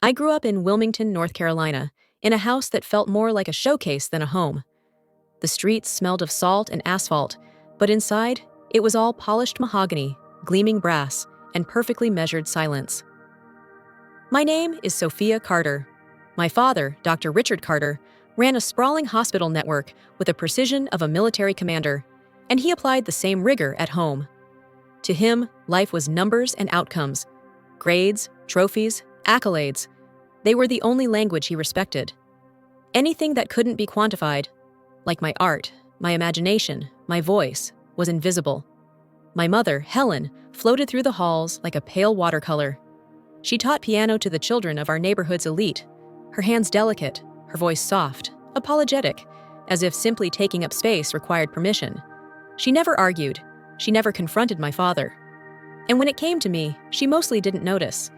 I grew up in Wilmington, North Carolina, in a house that felt more like a showcase than a home. The streets smelled of salt and asphalt, but inside, it was all polished mahogany, gleaming brass, and perfectly measured silence. My name is Sophia Carter. My father, Dr. Richard Carter, ran a sprawling hospital network with the precision of a military commander, and he applied the same rigor at home. To him, life was numbers and outcomes, grades, trophies, accolades. They were the only language he respected. Anything that couldn't be quantified, like my art, my imagination, my voice, was invisible. My mother, Helen, floated through the halls like a pale watercolor. She taught piano to the children of our neighborhood's elite, her hands delicate, her voice soft, apologetic, as if simply taking up space required permission. She never argued. She never confronted my father. And when it came to me, she mostly didn't notice.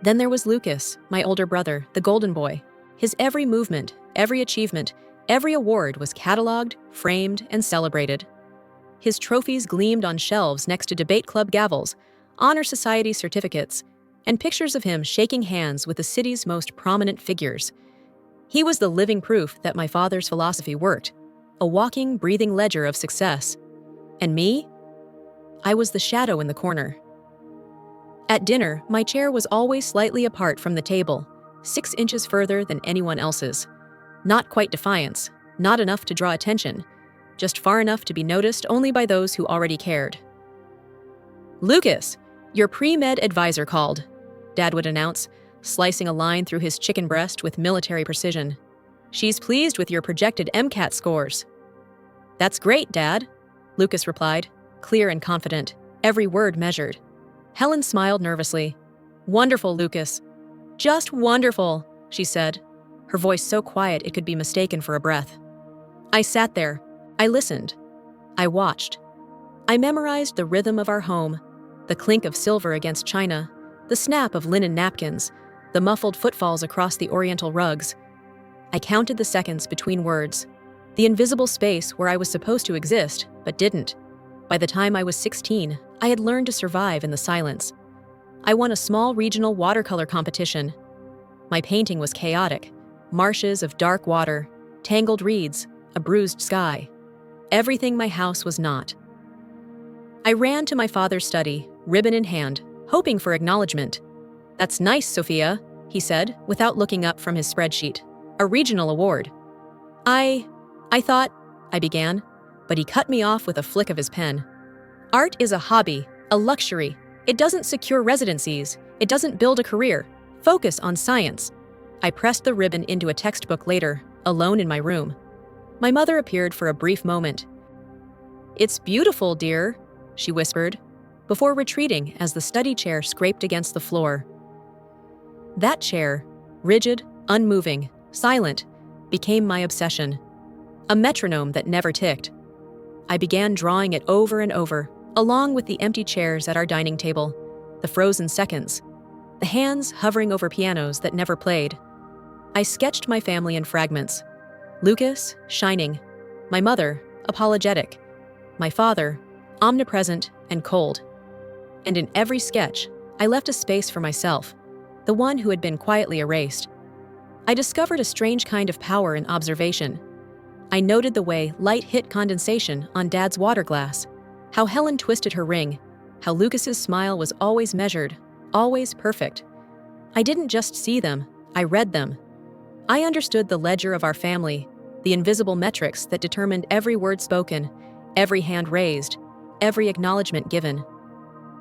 Then there was Lucas, my older brother, the golden boy. His every movement, every achievement, every award was cataloged, framed, and celebrated. His trophies gleamed on shelves next to debate club gavels, honor society certificates, and pictures of him shaking hands with the city's most prominent figures. He was the living proof that my father's philosophy worked, a walking, breathing ledger of success. And me? I was the shadow in the corner. At dinner, my chair was always slightly apart from the table, 6 inches further than anyone else's. Not quite defiance, not enough to draw attention, just far enough to be noticed only by those who already cared. "Lucas, your pre-med advisor called," Dad would announce, slicing a line through his chicken breast with military precision. "She's pleased with your projected MCAT scores." "That's great, Dad," Lucas replied, clear and confident, every word measured. Helen smiled nervously. "Wonderful, Lucas. Just wonderful," she said, her voice so quiet it could be mistaken for a breath. I sat there. I listened. I watched. I memorized the rhythm of our home, the clink of silver against china, the snap of linen napkins, the muffled footfalls across the oriental rugs. I counted the seconds between words, the invisible space where I was supposed to exist, but didn't. By the time I was 16, I had learned to survive in the silence. I won a small regional watercolor competition. My painting was chaotic, marshes of dark water, tangled reeds, a bruised sky. Everything my house was not. I ran to my father's study, ribbon in hand, hoping for acknowledgement. "That's nice, Sophia," he said, without looking up from his spreadsheet. "A regional award." I thought," I began, but he cut me off with a flick of his pen. "Art is a hobby, a luxury. It doesn't secure residencies. It doesn't build a career. Focus on science." I pressed the ribbon into a textbook later, alone in my room. My mother appeared for a brief moment. "It's beautiful, dear," she whispered, before retreating as the study chair scraped against the floor. That chair, rigid, unmoving, silent, became my obsession. A metronome that never ticked. I began drawing it over and over, along with the empty chairs at our dining table, the frozen seconds, the hands hovering over pianos that never played. I sketched my family in fragments. Lucas, shining. My mother, apologetic. My father, omnipresent and cold. And in every sketch, I left a space for myself, the one who had been quietly erased. I discovered a strange kind of power in observation. I noted the way light hit condensation on Dad's water glass, how Helen twisted her ring, how Lucas's smile was always measured, always perfect. I didn't just see them, I read them. I understood the ledger of our family, the invisible metrics that determined every word spoken, every hand raised, every acknowledgement given.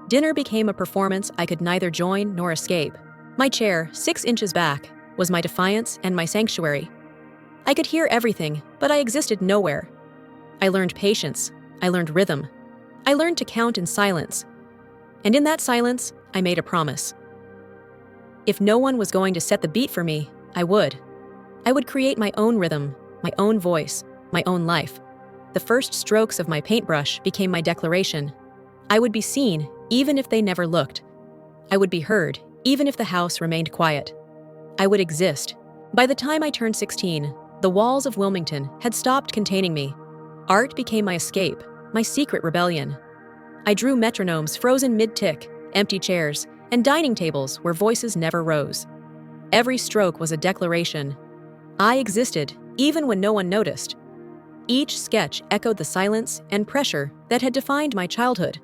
Dinner became a performance I could neither join nor escape. My chair, 6 inches back, was my defiance and my sanctuary. I could hear everything, but I existed nowhere. I learned patience. I learned rhythm. I learned to count in silence. And in that silence, I made a promise. If no one was going to set the beat for me, I would. I would create my own rhythm, my own voice, my own life. The first strokes of my paintbrush became my declaration. I would be seen, even if they never looked. I would be heard, even if the house remained quiet. I would exist. By the time I turned 16, the walls of Wilmington had stopped containing me. Art became my escape, my secret rebellion. I drew metronomes frozen mid-tick, empty chairs, and dining tables where voices never rose. Every stroke was a declaration. I existed, even when no one noticed. Each sketch echoed the silence and pressure that had defined my childhood,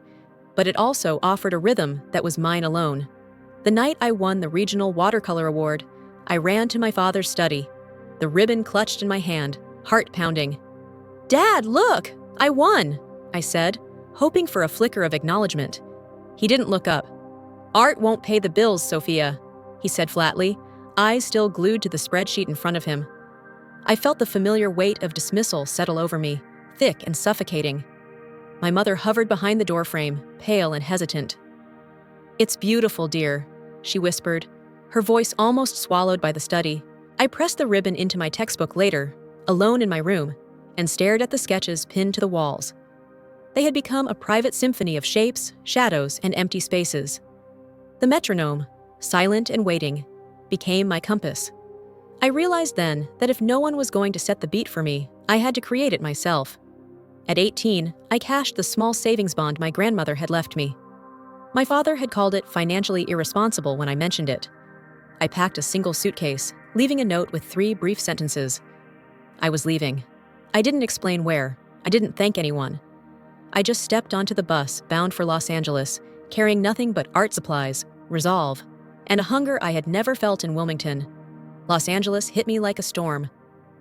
but it also offered a rhythm that was mine alone. The night I won the regional watercolor award, I ran to my father's study, the ribbon clutched in my hand, heart pounding. "Dad, look! I won!" I said, hoping for a flicker of acknowledgement. He didn't look up. "Art won't pay the bills, Sophia," he said flatly, eyes still glued to the spreadsheet in front of him. I felt the familiar weight of dismissal settle over me, thick and suffocating. My mother hovered behind the doorframe, pale and hesitant. "It's beautiful, dear," she whispered, her voice almost swallowed by the study. I pressed the ribbon into my textbook later, alone in my room, and stared at the sketches pinned to the walls. They had become a private symphony of shapes, shadows, and empty spaces. The metronome, silent and waiting, became my compass. I realized then that if no one was going to set the beat for me, I had to create it myself. At 18, I cashed the small savings bond my grandmother had left me. My father had called it financially irresponsible when I mentioned it. I packed a single suitcase, leaving a note with 3 brief sentences. I was leaving. I didn't explain where. I didn't thank anyone. I just stepped onto the bus bound for Los Angeles, carrying nothing but art supplies, resolve, and a hunger I had never felt in Wilmington. Los Angeles hit me like a storm.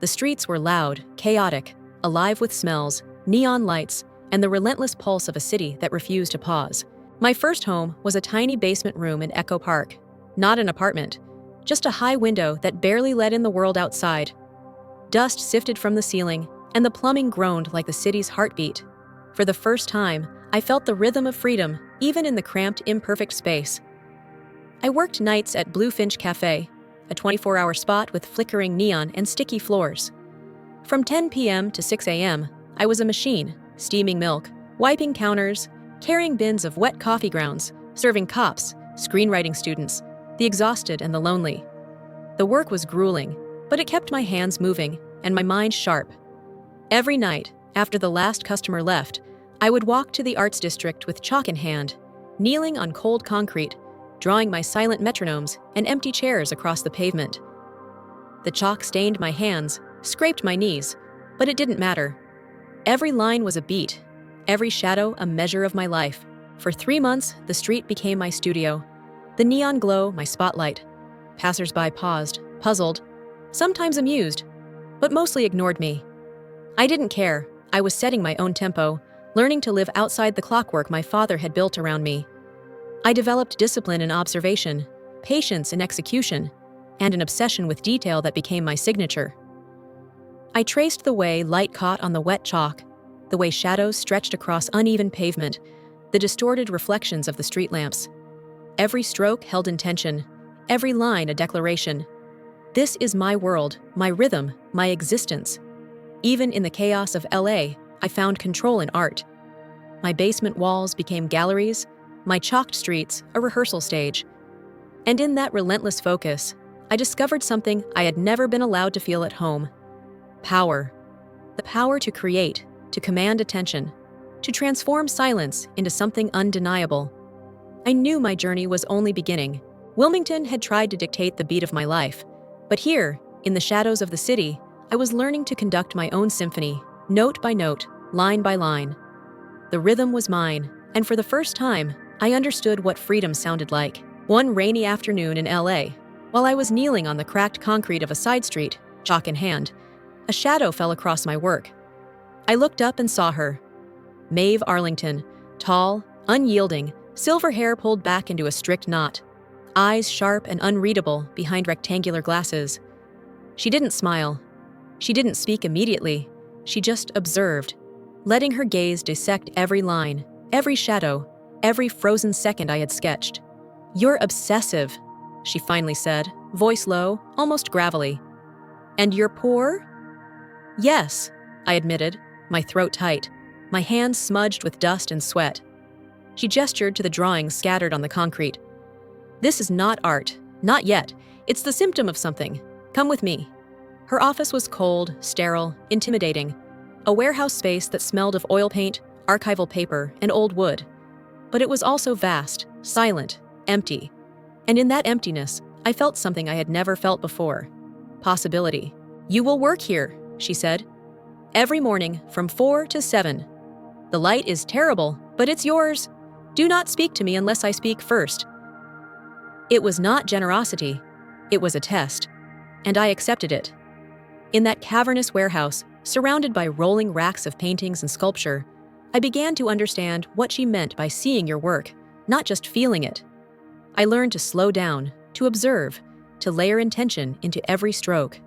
The streets were loud, chaotic, alive with smells, neon lights, and the relentless pulse of a city that refused to pause. My first home was a tiny basement room in Echo Park. Not an apartment, just a high window that barely let in the world outside. Dust sifted from the ceiling, and the plumbing groaned like the city's heartbeat. For the first time, I felt the rhythm of freedom, even in the cramped, imperfect space. I worked nights at Bluefinch Cafe, a 24-hour spot with flickering neon and sticky floors. From 10 p.m. to 6 a.m., I was a machine, steaming milk, wiping counters, carrying bins of wet coffee grounds, serving cops, screenwriting students, the exhausted and the lonely. The work was grueling, but it kept my hands moving and my mind sharp. Every night, after the last customer left, I would walk to the arts district with chalk in hand, kneeling on cold concrete, drawing my silent metronomes and empty chairs across the pavement. The chalk stained my hands, scraped my knees, but it didn't matter. Every line was a beat, every shadow a measure of my life. For 3 months, the street became my studio, the neon glow my spotlight. Passers-by paused, puzzled, sometimes amused, but mostly ignored me. I didn't care. I was setting my own tempo, learning to live outside the clockwork my father had built around me. I developed discipline and observation, patience and execution, and an obsession with detail that became my signature. I traced the way light caught on the wet chalk, the way shadows stretched across uneven pavement, the distorted reflections of the street lamps. Every stroke held intention, every line a declaration. This is my world, my rhythm, my existence. Even in the chaos of LA, I found control in art. My basement walls became galleries, my chalked streets a rehearsal stage. And in that relentless focus, I discovered something I had never been allowed to feel at home. Power. The power to create, to command attention, to transform silence into something undeniable. I knew my journey was only beginning. Wilmington had tried to dictate the beat of my life, but here, in the shadows of the city, I was learning to conduct my own symphony, note by note, line by line. The rhythm was mine, and for the first time, I understood what freedom sounded like. One rainy afternoon in LA, while I was kneeling on the cracked concrete of a side street, chalk in hand, a shadow fell across my work. I looked up and saw her. Maeve Arlington, tall, unyielding, silver hair pulled back into a strict knot, eyes sharp and unreadable behind rectangular glasses. She didn't smile. She didn't speak immediately. She just observed, letting her gaze dissect every line, every shadow, every frozen second I had sketched. "You're obsessive," she finally said, voice low, almost gravelly. "And you're poor?" "Yes," I admitted, my throat tight, my hands smudged with dust and sweat. She gestured to the drawings scattered on the concrete. "This is not art. Not yet. It's the symptom of something. Come with me." Her office was cold, sterile, intimidating. A warehouse space that smelled of oil paint, archival paper, and old wood. But it was also vast, silent, empty. And in that emptiness, I felt something I had never felt before. Possibility. "You will work here," she said. "Every morning from 4 to 7. The light is terrible, but it's yours. Do not speak to me unless I speak first." It was not generosity. It was a test. And I accepted it. In that cavernous warehouse, surrounded by rolling racks of paintings and sculpture, I began to understand what she meant by seeing your work, not just feeling it. I learned to slow down, to observe, to layer intention into every stroke.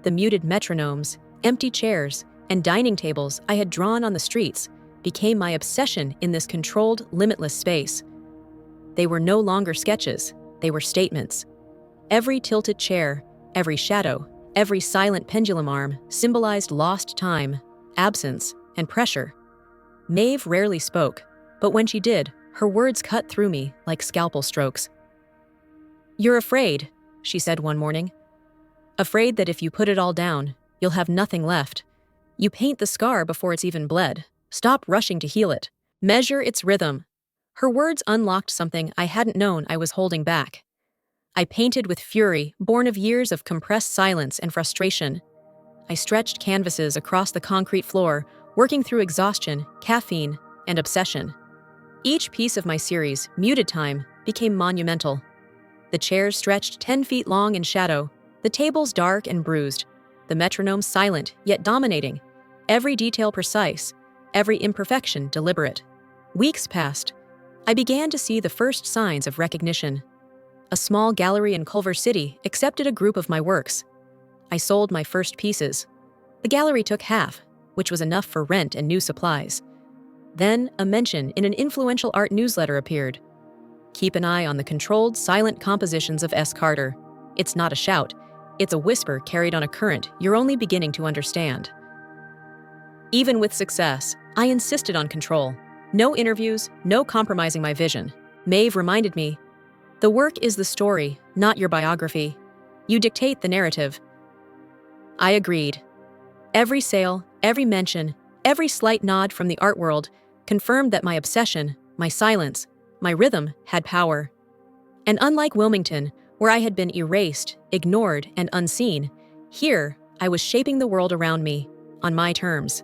The muted metronomes, empty chairs, and dining tables I had drawn on the streets became my obsession in this controlled, limitless space. They were no longer sketches, they were statements. Every tilted chair, every shadow, every silent pendulum arm symbolized lost time, absence, and pressure. Maeve rarely spoke, but when she did, her words cut through me like scalpel strokes. "You're afraid," she said one morning. "Afraid that if you put it all down, you'll have nothing left. You paint the scar before it's even bled. Stop rushing to heal it. Measure its rhythm." Her words unlocked something I hadn't known I was holding back. I painted with fury, born of years of compressed silence and frustration. I stretched canvases across the concrete floor, working through exhaustion, caffeine, and obsession. Each piece of my series, Muted Time, became monumental. The chairs stretched 10 feet long in shadow, the tables dark and bruised, the metronome silent yet dominating, every detail precise, every imperfection deliberate. Weeks passed. I began to see the first signs of recognition. A small gallery in Culver City accepted a group of my works. I sold my first pieces. The gallery took half, which was enough for rent and new supplies. Then a mention in an influential art newsletter appeared. "Keep an eye on the controlled, silent compositions of S. Carter. It's not a shout. It's a whisper carried on a current you're only beginning to understand." Even with success, I insisted on control. No interviews, no compromising my vision. Maeve reminded me, "The work is the story, not your biography. You dictate the narrative." I agreed. Every sale, every mention, every slight nod from the art world confirmed that my obsession, my silence, my rhythm had power. And unlike Wilmington, where I had been erased, ignored, and unseen, here I was shaping the world around me, on my terms.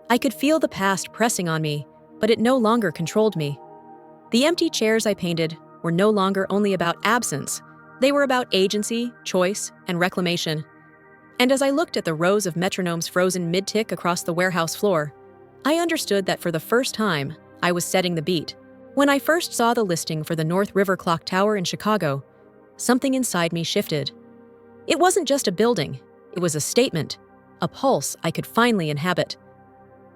I could feel the past pressing on me, but it no longer controlled me. The empty chairs I painted were no longer only about absence. They were about agency, choice, and reclamation. And as I looked at the rows of metronomes frozen mid-tick across the warehouse floor, I understood that for the first time, I was setting the beat. When I first saw the listing for the North River Clock Tower in Chicago, something inside me shifted. It wasn't just a building, it was a statement, a pulse I could finally inhabit.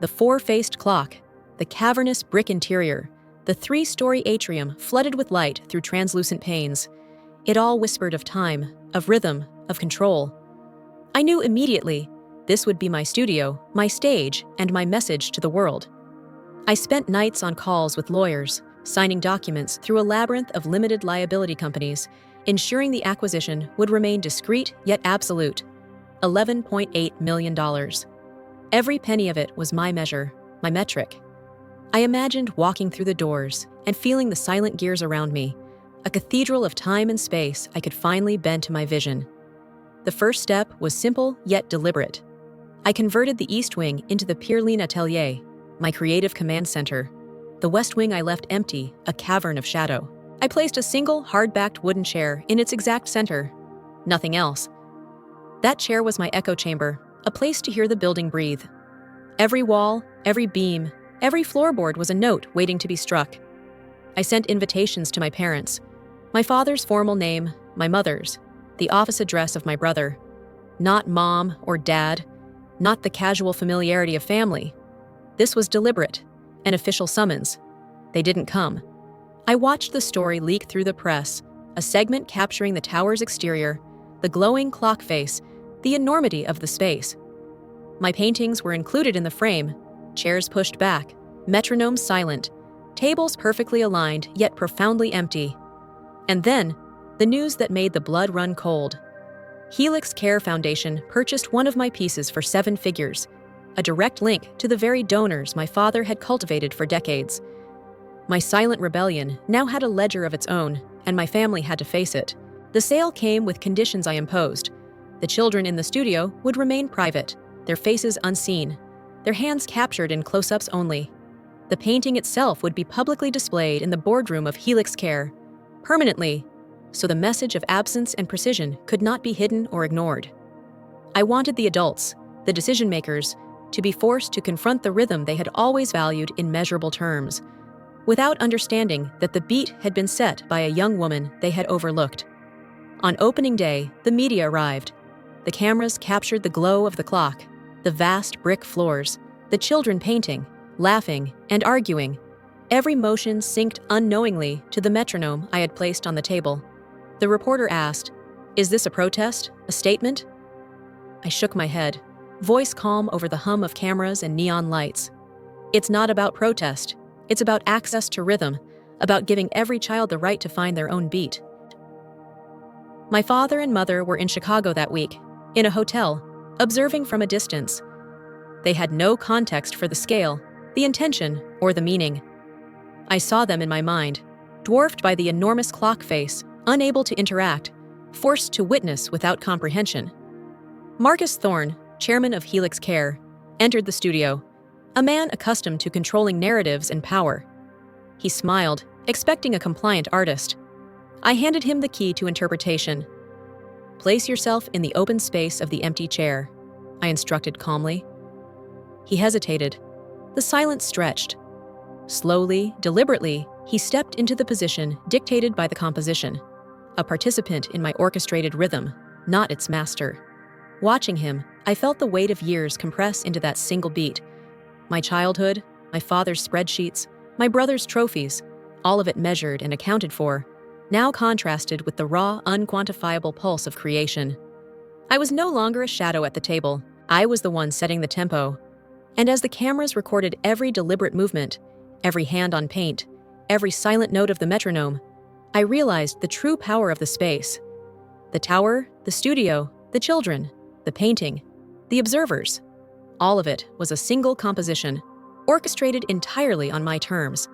The four-faced clock, the cavernous brick interior, the three-story atrium flooded with light through translucent panes. It all whispered of time, of rhythm, of control. I knew immediately this would be my studio, my stage, and my message to the world. I spent nights on calls with lawyers, signing documents through a labyrinth of limited liability companies, ensuring the acquisition would remain discreet yet absolute. $11.8 million. Every penny of it was my measure, my metric. I imagined walking through the doors and feeling the silent gears around me, a cathedral of time and space I could finally bend to my vision. The first step was simple yet deliberate. I converted the East Wing into the Pierline Atelier, my creative command center. The West Wing I left empty, a cavern of shadow. I placed a single hard-backed wooden chair in its exact center. Nothing else. That chair was my echo chamber, a place to hear the building breathe. Every wall, every beam, every floorboard was a note waiting to be struck. I sent invitations to my parents. My father's formal name, my mother's, the office address of my brother. Not mom or dad, not the casual familiarity of family. This was deliberate, an official summons. They didn't come. I watched the story leak through the press, a segment capturing the tower's exterior, the glowing clock face, the enormity of the space. My paintings were included in the frame, chairs pushed back, metronomes silent, tables perfectly aligned yet profoundly empty. And then, the news that made the blood run cold. Helix Care Foundation purchased one of my pieces for 7 figures, a direct link to the very donors my father had cultivated for decades. My silent rebellion now had a ledger of its own, and my family had to face it. The sale came with conditions I imposed. The children in the studio would remain private, their faces unseen, their hands captured in close-ups only. The painting itself would be publicly displayed in the boardroom of Helix Care, permanently, so the message of absence and precision could not be hidden or ignored. I wanted the adults, the decision-makers, to be forced to confront the rhythm they had always valued in measurable terms, without understanding that the beat had been set by a young woman they had overlooked. On opening day, the media arrived. The cameras captured the glow of the clock, the vast brick floors, the children painting, laughing, and arguing. Every motion synced unknowingly to the metronome I had placed on the table. The reporter asked, "Is this a protest? A statement?" I shook my head, voice calm over the hum of cameras and neon lights. "It's not about protest. It's about access to rhythm, about giving every child the right to find their own beat." My father and mother were in Chicago that week, in a hotel, observing from a distance. They had no context for the scale, the intention, or the meaning. I saw them in my mind, dwarfed by the enormous clock face, unable to interact, forced to witness without comprehension. Marcus Thorne, chairman of Helix Care, entered the studio, a man accustomed to controlling narratives and power. He smiled, expecting a compliant artist. I handed him the key to interpretation. "Place yourself in the open space of the empty chair," I instructed calmly. He hesitated. The silence stretched. Slowly, deliberately, he stepped into the position dictated by the composition, a participant in my orchestrated rhythm, not its master. Watching him, I felt the weight of years compress into that single beat. My childhood, my father's spreadsheets, my brother's trophies, all of it measured and accounted for, now contrasted with the raw, unquantifiable pulse of creation. I was no longer a shadow at the table. I was the one setting the tempo. And as the cameras recorded every deliberate movement, every hand on paint, every silent note of the metronome, I realized the true power of the space. The tower, the studio, the children, the painting, the observers. All of it was a single composition, orchestrated entirely on my terms.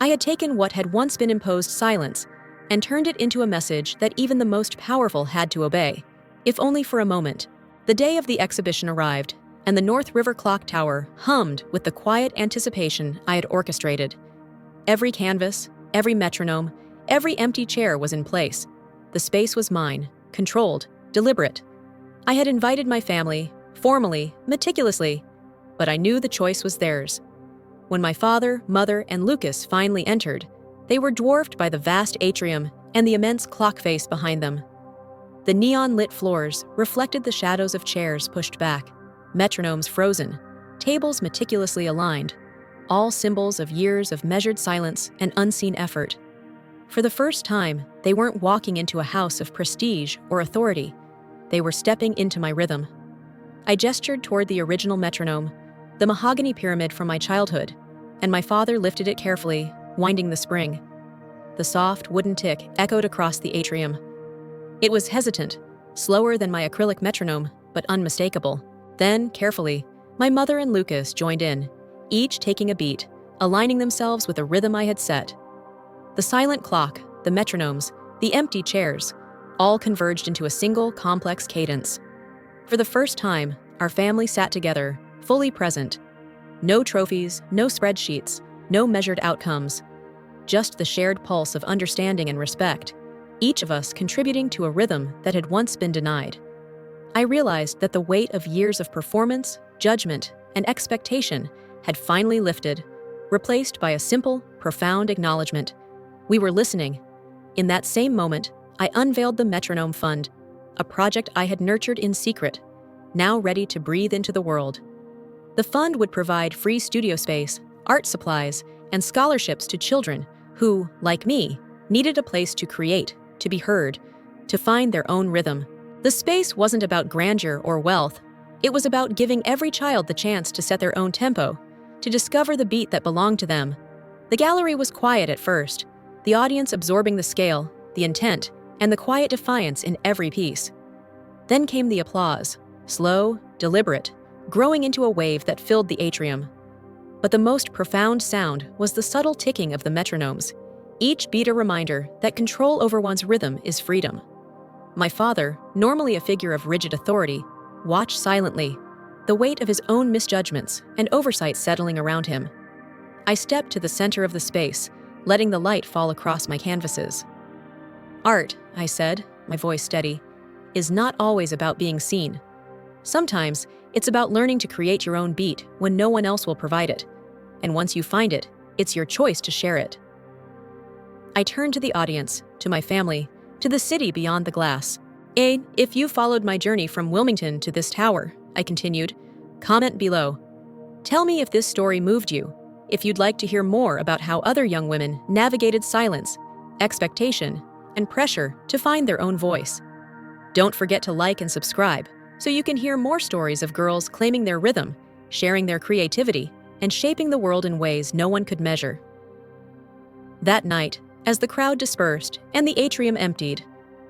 I had taken what had once been imposed silence and turned it into a message that even the most powerful had to obey, if only for a moment. The day of the exhibition arrived, and the North River Clock Tower hummed with the quiet anticipation I had orchestrated. Every canvas, every metronome, every empty chair was in place. The space was mine, controlled, deliberate. I had invited my family, formally, meticulously, but I knew the choice was theirs. When my father, mother, and Lucas finally entered, they were dwarfed by the vast atrium and the immense clock face behind them. The neon-lit floors reflected the shadows of chairs pushed back, metronomes frozen, tables meticulously aligned, all symbols of years of measured silence and unseen effort. For the first time, they weren't walking into a house of prestige or authority. They were stepping into my rhythm. I gestured toward the original metronome, the mahogany pyramid from my childhood, and my father lifted it carefully, winding the spring. The soft wooden tick echoed across the atrium. It was hesitant, slower than my acrylic metronome, but unmistakable. Then, carefully, my mother and Lucas joined in, each taking a beat, aligning themselves with the rhythm I had set. The silent clock, the metronomes, the empty chairs, all converged into a single complex cadence. For the first time, our family sat together, fully present. No trophies, no spreadsheets, no measured outcomes. Just the shared pulse of understanding and respect, each of us contributing to a rhythm that had once been denied. I realized that the weight of years of performance, judgment, and expectation had finally lifted, replaced by a simple, profound acknowledgement. We were listening. In that same moment, I unveiled the Metronome Fund, a project I had nurtured in secret, now ready to breathe into the world. The fund would provide free studio space, art supplies, and scholarships to children who, like me, needed a place to create, to be heard, to find their own rhythm. The space wasn't about grandeur or wealth. It was about giving every child the chance to set their own tempo, to discover the beat that belonged to them. The gallery was quiet at first, the audience absorbing the scale, the intent, and the quiet defiance in every piece. Then came the applause, slow, deliberate, growing into a wave that filled the atrium. But the most profound sound was the subtle ticking of the metronomes, each beat a reminder that control over one's rhythm is freedom. My father, normally a figure of rigid authority, watched silently, the weight of his own misjudgments and oversight settling around him. I stepped to the center of the space, letting the light fall across my canvases. Art, I said, my voice steady, is not always about being seen. Sometimes, it's about learning to create your own beat when no one else will provide it. And once you find it, it's your choice to share it. I turned to the audience, to my family, to the city beyond the glass. If you followed my journey from Wilmington to this tower, I continued, comment below. Tell me if this story moved you, if you'd like to hear more about how other young women navigated silence, expectation, and pressure to find their own voice. Don't forget to like and subscribe so you can hear more stories of girls claiming their rhythm, sharing their creativity, and shaping the world in ways no one could measure. That night, as the crowd dispersed and the atrium emptied,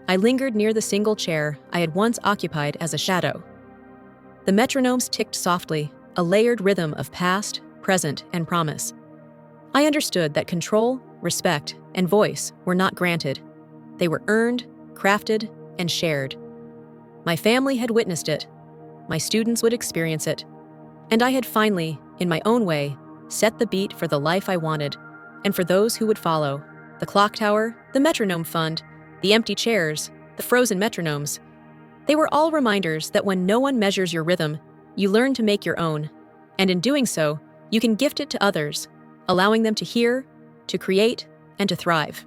I lingered near the single chair I had once occupied as a shadow. The metronomes ticked softly, a layered rhythm of past, present, and promise. I understood that control, respect, and voice were not granted. They were earned, crafted, and shared. My family had witnessed it. My students would experience it. And I had finally, in my own way, set the beat for the life I wanted, and for those who would follow. The clock tower, the metronome fund, the empty chairs, the frozen metronomes. They were all reminders that when no one measures your rhythm, you learn to make your own. And in doing so, you can gift it to others, allowing them to hear, to create, and to thrive.